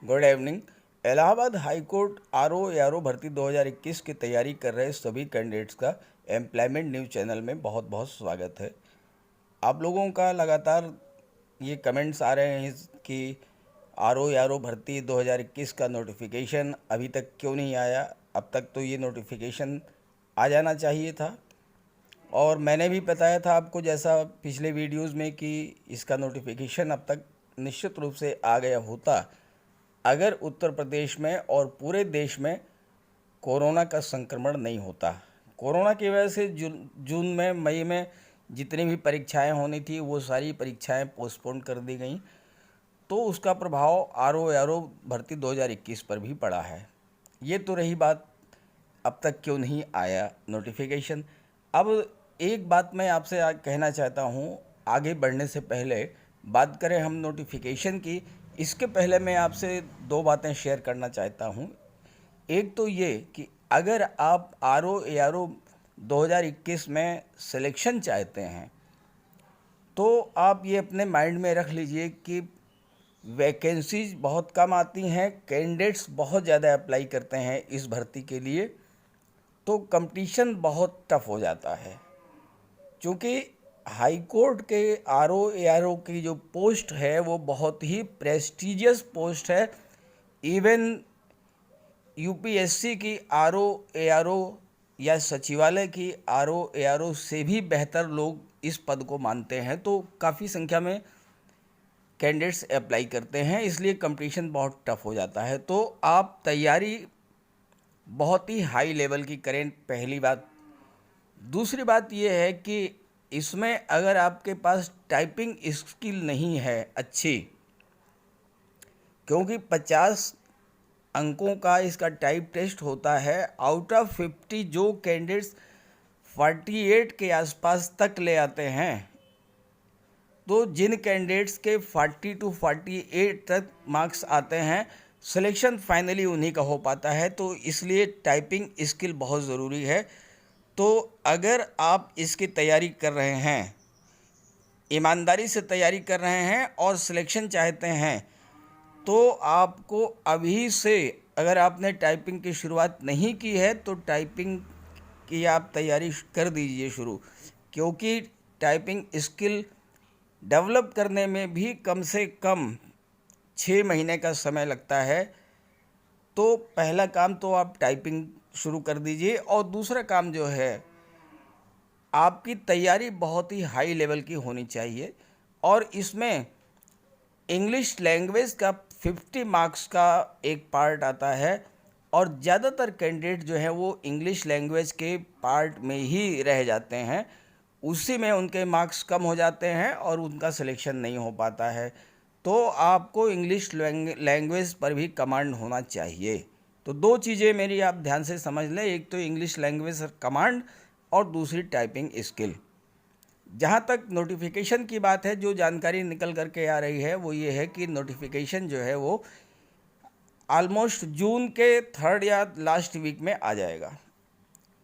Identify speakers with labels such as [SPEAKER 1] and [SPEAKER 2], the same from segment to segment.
[SPEAKER 1] Good evening. Allahabad high court RO भर्ती 2021 की तैयारी कर रहे सभी कैंडिडेट्स का एम्प्लॉयमेंट न्यूज़ चैनल में बहुत बहुत स्वागत है। आप लोगों का लगातार ये कमेंट्स आ रहे हैं कि आरओ भर्ती 2021 का नोटिफिकेशन अभी तक क्यों नहीं आया। अब तक तो ये नोटिफिकेशन आ जाना चाहिए था और मैंने भी बताया था आपको जैसा पिछले वीडियोज़ में कि इसका नोटिफिकेशन अब तक निश्चित रूप से आ गया होता अगर उत्तर प्रदेश में और पूरे देश में कोरोना का संक्रमण नहीं होता। कोरोना की वजह से जून में मई में जितनी भी परीक्षाएं होनी थी वो सारी परीक्षाएं पोस्टपोन कर दी गई, तो उसका प्रभाव आरओ भर्ती 2021 पर भी पड़ा है। ये तो रही बात अब तक क्यों नहीं आया नोटिफिकेशन। अब एक बात मैं आपसे कहना चाहता हूँ, आगे बढ़ने से पहले बात करें हम नोटिफिकेशन की, इसके पहले मैं आपसे दो बातें शेयर करना चाहता हूँ। एक तो ये कि अगर आप आरओ 2021 में सिलेक्शन चाहते हैं तो आप ये अपने माइंड में रख लीजिए कि वैकेंसीज बहुत कम आती हैं, कैंडिडेट्स बहुत ज़्यादा अप्लाई करते हैं इस भर्ती के लिए, तो कंपटीशन बहुत टफ हो जाता है। क्योंकि हाई कोर्ट के आरओ की जो पोस्ट है वो बहुत ही प्रेस्टिजियस पोस्ट है। इवन यूपीएससी की आरओ या सचिवालय की आरओ से भी बेहतर लोग इस पद को मानते हैं, तो काफ़ी संख्या में कैंडिडेट्स अप्लाई करते हैं, इसलिए कंपटीशन बहुत टफ हो जाता है। तो आप तैयारी बहुत ही हाई लेवल की करें, पहली बात। दूसरी बात यह है कि इसमें अगर आपके पास टाइपिंग स्किल नहीं है अच्छी, क्योंकि 50 अंकों का इसका टाइप टेस्ट होता है, आउट ऑफ 50 जो कैंडिडेट्स 48 के आसपास तक ले आते हैं, तो जिन कैंडिडेट्स के 40 to 48 तक मार्क्स आते हैं, सिलेक्शन फाइनली उन्हीं का हो पाता है। तो इसलिए टाइपिंग स्किल बहुत ज़रूरी है। तो अगर आप इसकी तैयारी कर रहे हैं, ईमानदारी से तैयारी कर रहे हैं और सिलेक्शन चाहते हैं, तो आपको अभी से, अगर आपने टाइपिंग की शुरुआत नहीं की है तो टाइपिंग की आप तैयारी कर दीजिए शुरू, क्योंकि टाइपिंग स्किल डेवलप करने में भी कम से कम 6 महीने का समय लगता है। तो पहला काम तो आप टाइपिंग शुरू कर दीजिए और दूसरा काम जो है, आपकी तैयारी बहुत ही हाई लेवल की होनी चाहिए और इसमें इंग्लिश लैंग्वेज का 50 मार्क्स का एक पार्ट आता है और ज़्यादातर कैंडिडेट जो हैं वो इंग्लिश लैंग्वेज के पार्ट में ही रह जाते हैं, उसी में उनके मार्क्स कम हो जाते हैं और उनका सिलेक्शन नहीं हो पाता है। तो आपको इंग्लिश लैंग्वेज पर भी कमांड होना चाहिए। तो दो चीज़ें मेरी आप ध्यान से समझ लें, एक तो इंग्लिश लैंग्वेज कमांड और दूसरी टाइपिंग स्किल। जहाँ तक नोटिफिकेशन की बात है, जो जानकारी निकल करके आ रही है वो ये है कि नोटिफिकेशन जो है वो ऑलमोस्ट जून के 3rd या लास्ट वीक में आ जाएगा।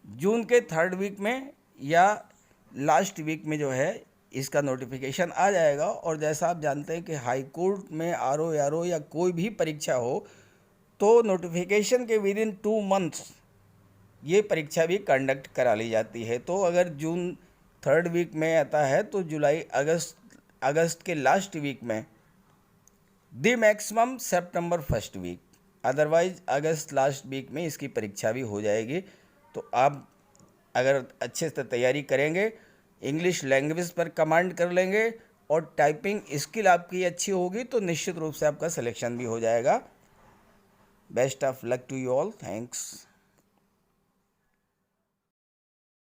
[SPEAKER 1] जून के 3rd वीक में या लास्ट वीक में जो है इसका नोटिफिकेशन आ जाएगा। और जैसा आप जानते हैं कि हाई कोर्ट में आरओ या कोई भी परीक्षा हो तो नोटिफिकेशन के विद इन 2 मंथ्स ये परीक्षा भी कंडक्ट करा ली जाती है। तो अगर जून 3rd वीक में आता है तो जुलाई अगस्त के लास्ट वीक में, दी मैक्सिमम सितंबर 1st वीक, अदरवाइज अगस्त लास्ट वीक में इसकी परीक्षा भी हो जाएगी। तो आप अगर अच्छे से तैयारी करेंगे, इंग्लिश लैंग्वेज पर कमांड कर लेंगे और टाइपिंग स्किल आपकी अच्छी होगी तो निश्चित रूप से आपका सिलेक्शन भी हो जाएगा। Best of luck to you all. Thanks.